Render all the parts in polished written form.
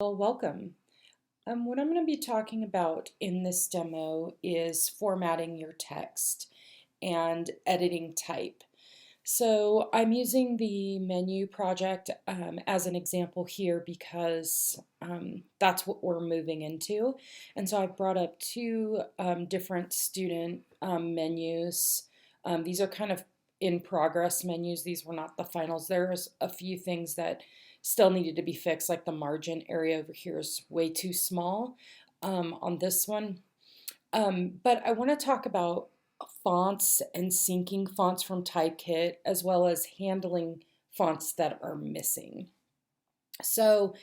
Well, welcome. What I'm going to be talking about in this demo is formatting your text and editing type. So I'm using the menu project as an example here because that's what we're moving into. And so I've brought up two different student menus. These are kind of in progress menus. These were not the finals. There's a few things that still needed to be fixed, like the margin area over here is way too small on this one. But I want to talk about fonts and syncing fonts from Typekit, as well as handling fonts that are missing. So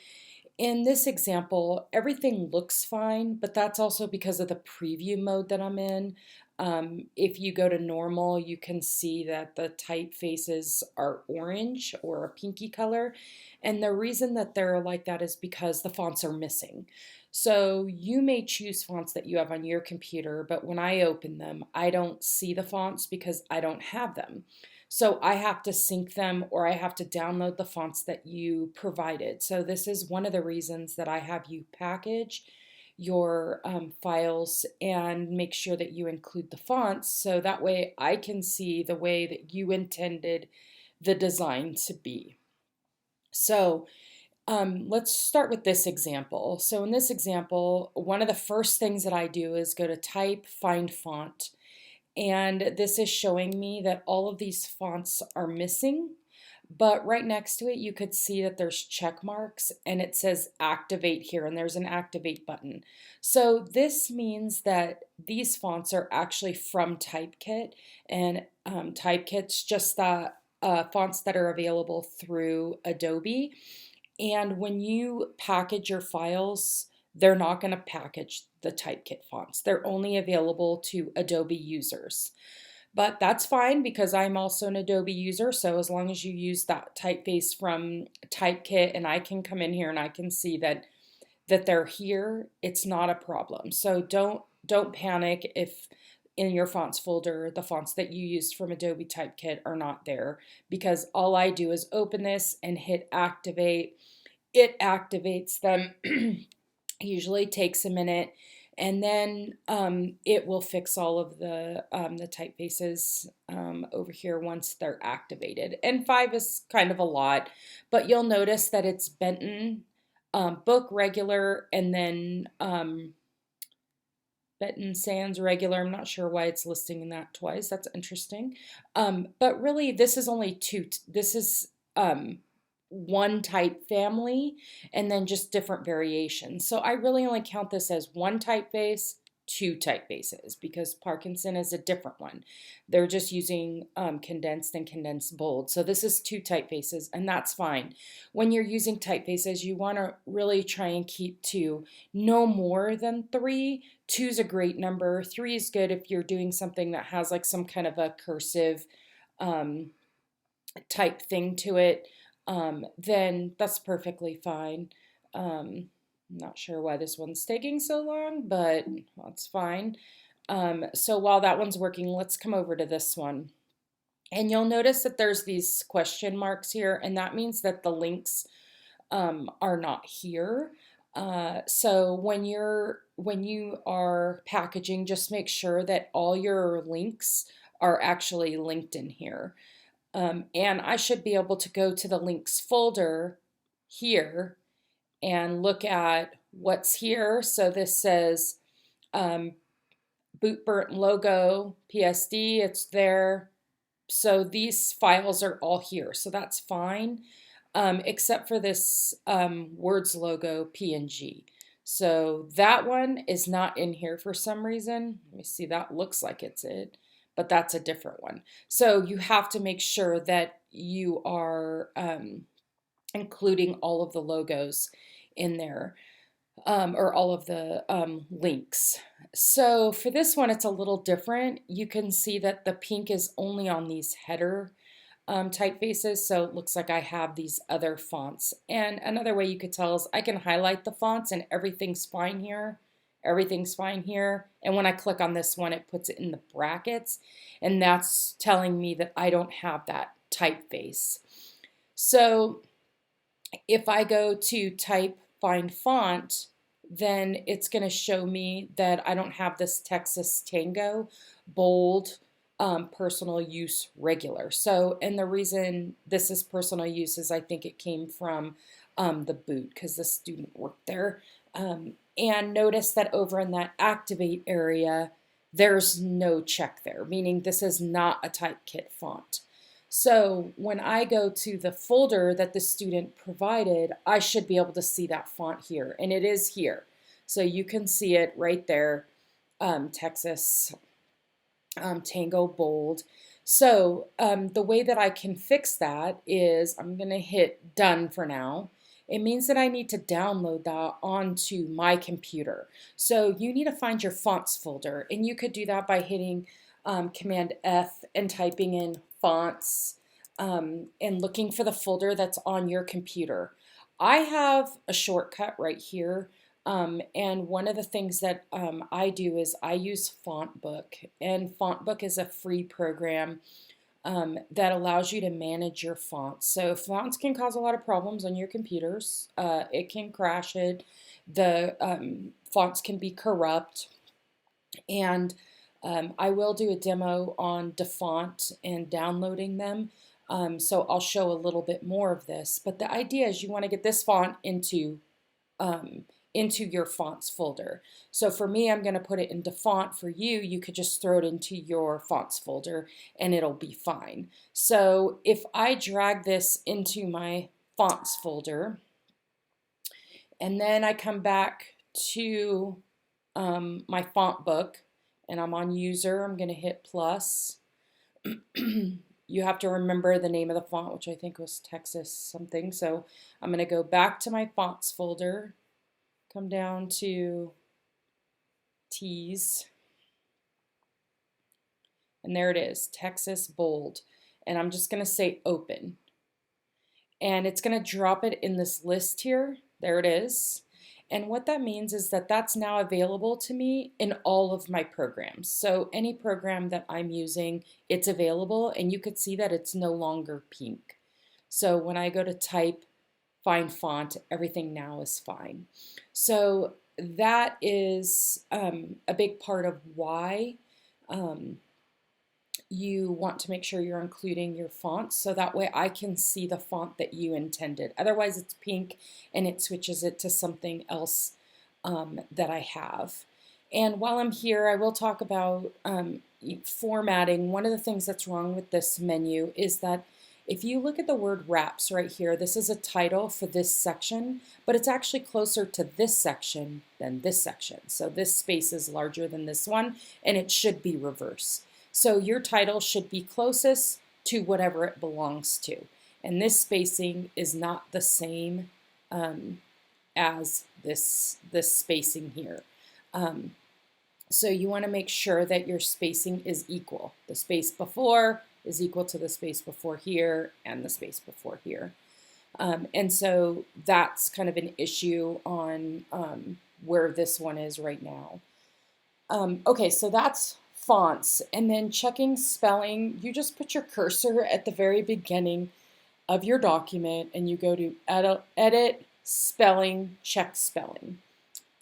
in this example, everything looks fine, but that's also because of the preview mode that I'm in. If you go to normal, you can see that the typefaces are orange or a pinky color. And the reason that they're like that is because the fonts are missing. So you may choose fonts that you have on your computer, but when I open them, I don't see the fonts because I don't have them. So I have to sync them or I have to download the fonts that you provided. So this is one of the reasons that I have you package your files and make sure that you include the fonts so that way I can see the way that you intended the design to be. So let's start with this example. So in this example, one of the first things that I do is go to Type, Find Font. And this is showing me that all of these fonts are missing, but right next to it you could see that there's check marks and it says activate here and there's an activate button. So this means that these fonts are actually from Typekit, and Typekit's just the fonts that are available through Adobe. And when you package your files, they're not going to package the Typekit fonts. They're only available to Adobe users. But that's fine because I'm also an Adobe user. So as long as you use that typeface from Typekit and I can come in here and I can see that they're here, it's not a problem. So don't panic if in your fonts folder the fonts that you used from Adobe Typekit are not there, because all I do is open this and hit activate. It activates them. Usually takes a minute, and then it will fix all of the typefaces over here once they're activated. And 5 is kind of a lot, but you'll notice that it's Benton, Book regular, and then Benton Sans regular. I'm not sure why it's listing that twice. That's interesting. But really, this is only two. This is one type family and then just different variations. So I really only count this as one typeface, two typefaces, because Parkinson is a different one. They're just using condensed and condensed bold. So this is two typefaces, and that's fine. When you're using typefaces, you want to really try and keep to no more than 3. 2 is a great number. 3 is good if you're doing something that has like some kind of a cursive type thing to it. Then that's perfectly fine. Not sure why this one's taking so long, but that's fine. So while that one's working, let's come over to this one. And you'll notice that there's these question marks here, and that means that the links are not here. So when you are packaging, just make sure that all your links are actually linked in here. And I should be able to go to the links folder here and look at what's here. So this says Boot Burnt logo, PSD, it's there. So these files are all here. So that's fine, except for this Words logo PNG. So that one is not in here for some reason. Let me see, that looks like it's it, but that's a different one. So you have to make sure that you are including all of the logos in there, or all of the links. So for this one, it's a little different. You can see that the pink is only on these header typefaces, so it looks like I have these other fonts. And another way you could tell is I can highlight the fonts and everything's fine here. Everything's fine here. And when I click on this one, it puts it in the brackets. And that's telling me that I don't have that typeface. So if I go to type find font, then it's going to show me that I don't have this Texas Tango bold personal use regular. So, and the reason this is personal use is I think it came from the boot because the student worked there. And notice that over in that activate area, there's no check there, meaning this is not a Typekit font. So when I go to the folder that the student provided, I should be able to see that font here, and it is here. So you can see it right there, Texas Tango Bold. So the way that I can fix that is I'm going to hit done for now. It means that I need to download that onto my computer. So you need to find your fonts folder, and you could do that by hitting Command F and typing in fonts and looking for the folder that's on your computer. I have a shortcut right here. And one of the things that I do is I use FontBook, and FontBook is a free program that allows you to manage your fonts. So fonts can cause a lot of problems on your computers. It can crash it. The fonts can be corrupt. And I will do a demo on DaFont and downloading them. So I'll show a little bit more of this. But the idea is you want to get this font into your fonts folder. So for me, I'm going to put it into font. For you, you could just throw it into your fonts folder and it'll be fine. So if I drag this into my fonts folder and then I come back to my font book and I'm on user, I'm going to hit plus. You have to remember the name of the font, which I think was Texas something. So I'm going to go back to my fonts folder, come down to T's, and there it is, Texas Bold. And I'm just going to say open. And it's going to drop it in this list here. There it is. And what that means is that that's now available to me in all of my programs. So any program that I'm using, it's available, and you could see that it's no longer pink. So when I go to type, find font, everything now is fine. So that is a big part of why you want to make sure you're including your fonts, so that way I can see the font that you intended. Otherwise it's pink and it switches it to something else that I have. And while I'm here, I will talk about formatting. One of the things that's wrong with this menu is that if you look at the word wraps right here, this is a title for this section, but it's actually closer to this section than this section. So this space is larger than this one, and it should be reverse. So your title should be closest to whatever it belongs to. And this spacing is not the same as this spacing here. So you want to make sure that your spacing is equal. The space before is equal to the space before here and the space before here. And so that's kind of an issue on where this one is right now. Okay, so that's fonts. And then checking spelling, you just put your cursor at the very beginning of your document and you go to edit spelling, check spelling.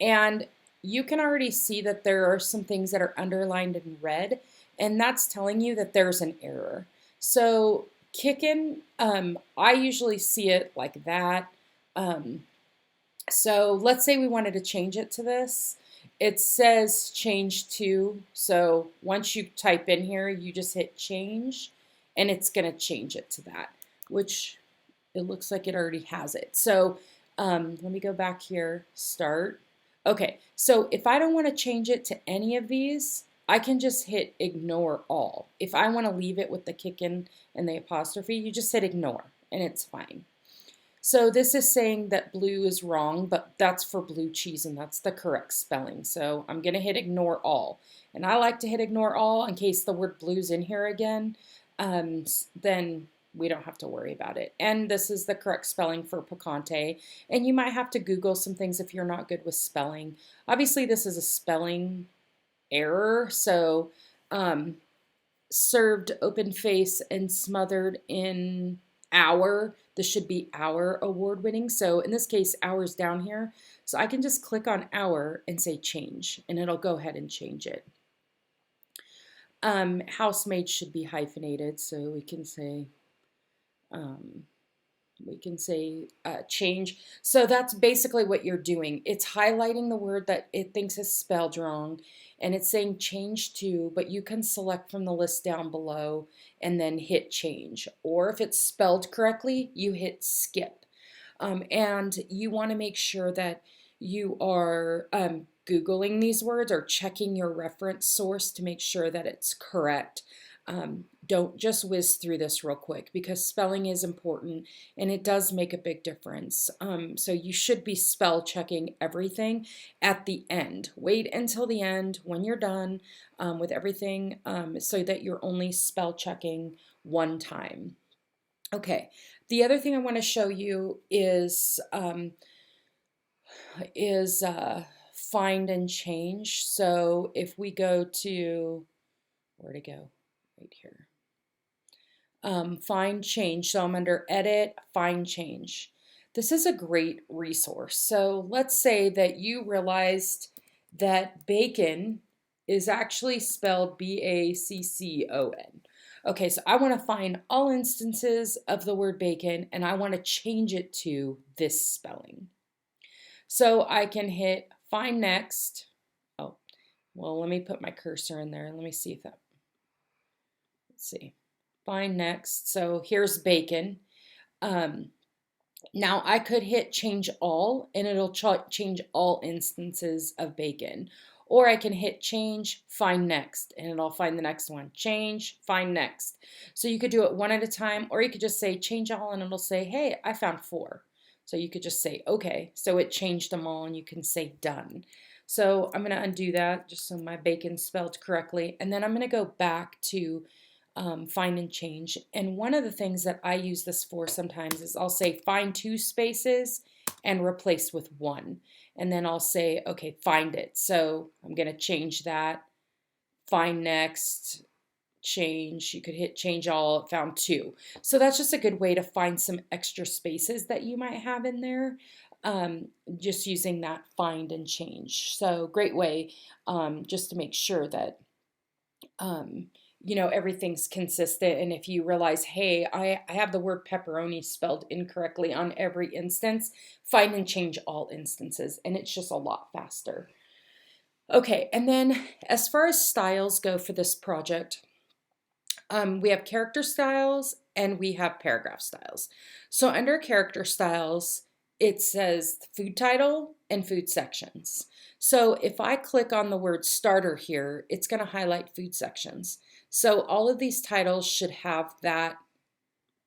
And you can already see that there are some things that are underlined in red, and that's telling you that there's an error. So kickin', I usually see it like that. So let's say we wanted to change it to this. It says change to, so once you type in here, you just hit change, and it's going to change it to that, which it looks like it already has it. So let me go back here, start. Okay, so if I don't want to change it to any of these, I can just hit ignore all. If I want to leave it with the kickin' and the apostrophe, you just hit ignore, and it's fine. So this is saying that blue is wrong, but that's for blue cheese, and that's the correct spelling. So I'm going to hit ignore all. And I like to hit ignore all in case the word blue's in here again. Then we don't have to worry about it. And this is the correct spelling for picante. And you might have to Google some things if you're not good with spelling. Obviously, this is a spelling error. So served open face and smothered in our, this should be our award winning. So in this case, our's down here. So I can just click on our and say change, and it'll go ahead and change it. Housemaid should be hyphenated, so we can say um, change. So that's basically what you're doing. It's highlighting the word that it thinks is spelled wrong, and it's saying change to, but you can select from the list down below and then hit change. Or if it's spelled correctly, you hit skip. And you want to make sure that you are Googling these words or checking your reference source to make sure that it's correct. Don't just whiz through this real quick because spelling is important and it does make a big difference. So you should be spell checking everything at the end. Wait until the end when you're done with everything so that you're only spell checking one time. Okay, the other thing I want to show you is find and change. So if we go to, where to go? Right here. Find change. So I'm under edit, find change. This is a great resource. So let's say that you realized that bacon is actually spelled B-A-C-C-O-N. Okay, so I want to find all instances of the word bacon and I want to change it to this spelling. So I can hit find next. Oh, well, let me put my cursor in there and let me see if that, let's see. Find next. So here's bacon. Now I could hit change all and it'll change all instances of bacon. Or I can hit change, find next, and it'll find the next one. Change, find next. So you could do it one at a time, or you could just say change all and it'll say, hey, I found 4. So you could just say, okay. So it changed them all and you can say done. So I'm going to undo that just so my bacon's spelled correctly. And then I'm going to go back to find and change. And one of the things that I use this for sometimes is I'll say find 2 spaces and replace with 1. And then I'll say, okay, find it. So I'm going to change that. Find next, change. You could hit change all, it found 2. So that's just a good way to find some extra spaces that you might have in there. Just using that find and change. So great way just to make sure that you know, everything's consistent. And if you realize, hey, I have the word pepperoni spelled incorrectly on every instance, find and change all instances. And it's just a lot faster. Okay, and then as far as styles go for this project, we have character styles and we have paragraph styles. So under character styles, it says food title and food sections. So if I click on the word starter here, it's going to highlight food sections. So all of these titles should have that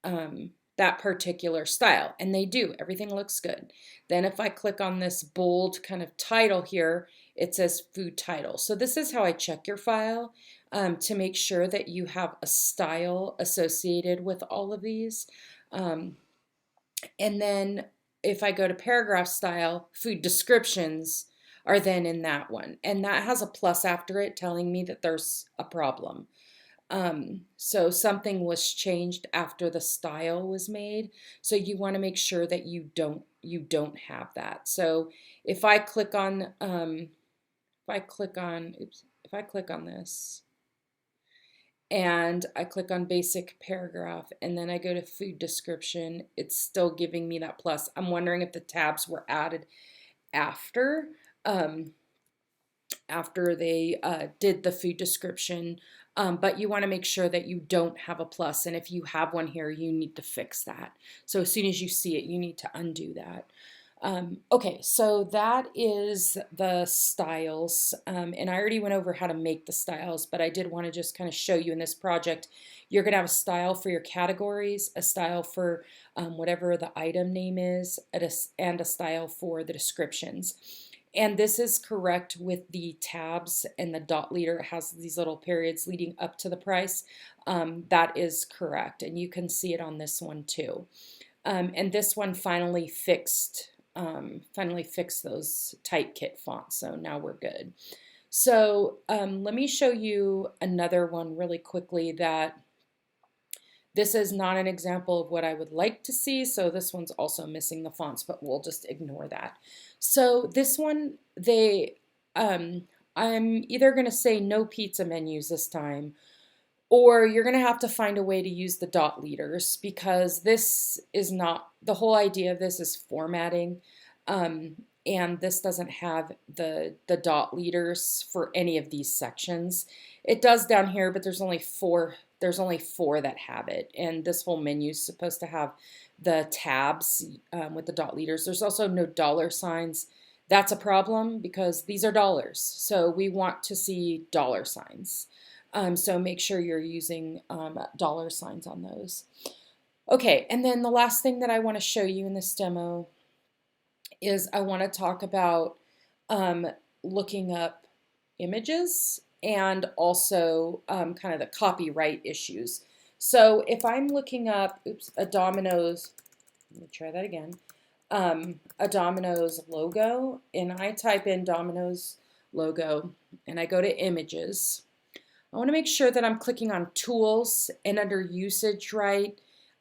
that particular style, and they do. Everything looks good. Then if I click on this bold kind of title here, it says food title. So this is how I check your file to make sure that you have a style associated with all of these. And then if I go to paragraph style, food descriptions are then in that one. And that has a plus after it telling me that there's a problem. So something was changed after the style was made. So you want to make sure that you don't have that. So if I click on if I click on this and I click on basic paragraph and then I go to food description, it's still giving me that plus. I'm wondering if the tabs were added after after they did the food description. But you want to make sure that you don't have a plus. And if you have one here, you need to fix that. So as soon as you see it, you need to undo that. Okay, so that is the styles. And I already went over how to make the styles, but I did want to just kind of show you in this project, you're going to have a style for your categories, a style for whatever the item name is, and a style for the descriptions. And this is correct with the tabs and the dot leader. It has these little periods leading up to the price. That is correct. And you can see it on this one too. And this one finally fixed those Typekit fonts. So now we're good. So let me show you another one really quickly that This is not an example of what I would like to see, so this one's also missing the fonts, but we'll just ignore that. So this one, um, I'm either going to say no pizza menus this time, or you're going to have to find a way to use the dot leaders, because this is not, the whole idea of this is formatting. Um, and this doesn't have the dot leaders for any of these sections. It does down here, but there's only four that have it. And this whole menu is supposed to have the tabs with the dot leaders. There's also no dollar signs. That's a problem because these are dollars. So we want to see dollar signs. So make sure you're using dollar signs on those. Okay, and then the last thing that I want to show you in this demo is I want to talk about looking up images and also kind of the copyright issues. So if I'm looking up, a Domino's, let me try that again, a Domino's logo, and I type in Domino's logo and I go to images, I want to make sure that I'm clicking on tools, and under usage right,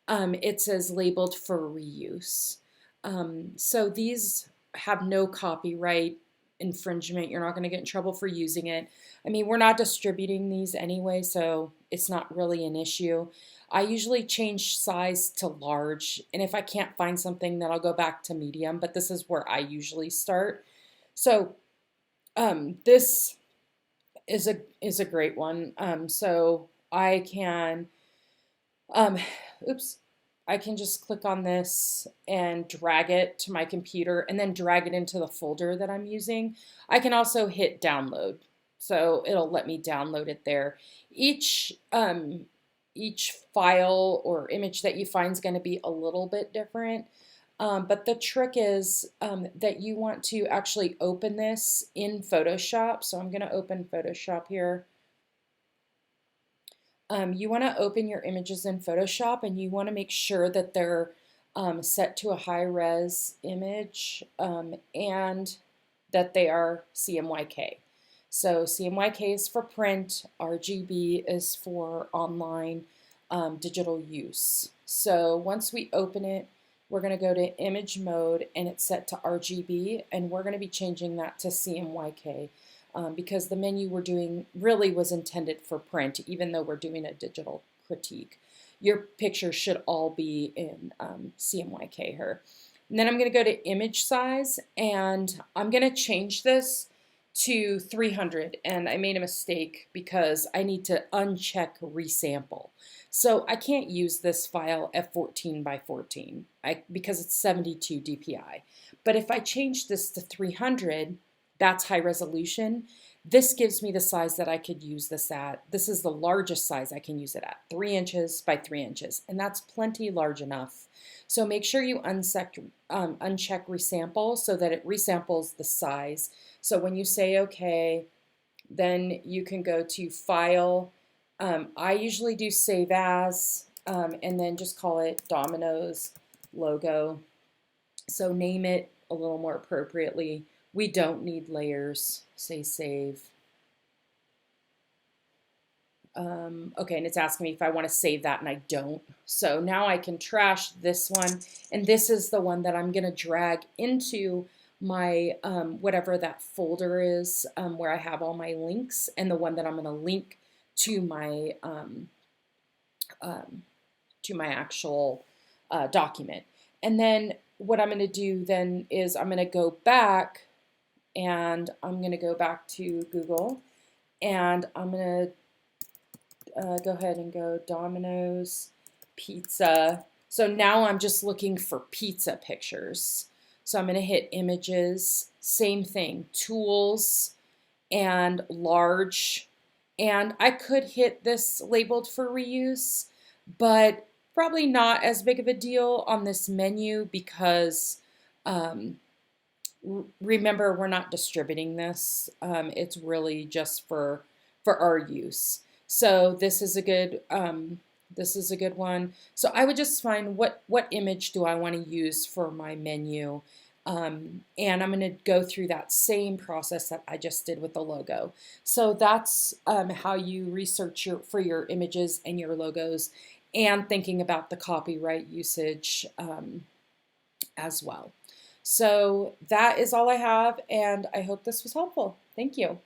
it says labeled for reuse. So these have no copyright infringement. You're not going to get in trouble for using it. I mean, we're not distributing these anyway, so it's not really an issue. I usually change size to large, and if I can't find something, then I'll go back to medium, but this is where I usually start. So this is a great one. So I can, I can just click on this and drag it to my computer and then drag it into the folder that I'm using. I can also hit download, so it'll let me download it there. Each file or image that you find is going to be a little bit different. But the trick is that you want to actually open this in Photoshop. So I'm going to open Photoshop here. You want to open your images in Photoshop, and you want to make sure that they're set to a high-res image and that they are CMYK. So CMYK is for print, RGB is for online digital use. So once we open it, we're going to go to image mode, and it's set to RGB, and we're going to be changing that to CMYK because the menu we're doing really was intended for print, even though we're doing a digital critique. Your pictures should all be in CMYK here. And then I'm going to go to image size, and I'm going to change this to 300, and I made a mistake because I need to uncheck resample. So I can't use this file F14 by 14 because it's 72 dpi. But if I change this to 300, that's high resolution. This gives me the size that I could use this at. This is the largest size I can use it at, 3 inches by 3 inches, and that's plenty large enough. So make sure you uncheck resample so that it resamples the size. So when you say OK, then you can go to File. I usually do Save As, and then just call it Domino's logo. So name it a little more appropriately. We don't need layers. Say Save. Okay, and it's asking me if I want to save that, and I don't. So now I can trash this one, and this is the one that I'm going to drag into my whatever that folder is where I have all my links, and the one that I'm going to link to my actual document. And then what I'm going to do then is I'm going to go back, and I'm going to go back to Google, and I'm going to go ahead and go Domino's pizza. So now I'm just looking for pizza pictures. So I'm going to hit images, same thing, tools and large. And I could hit this labeled for reuse, but probably not as big of a deal on this menu because remember, we're not distributing this. It's really just for our use. So this is a good one. So I would just find what image do I want to use for my menu, and I'm going to go through that same process that I just did with the logo. So that's how you research for your images and your logos. and thinking about the copyright usage as well. So that is all I have, and I hope this was helpful. Thank you.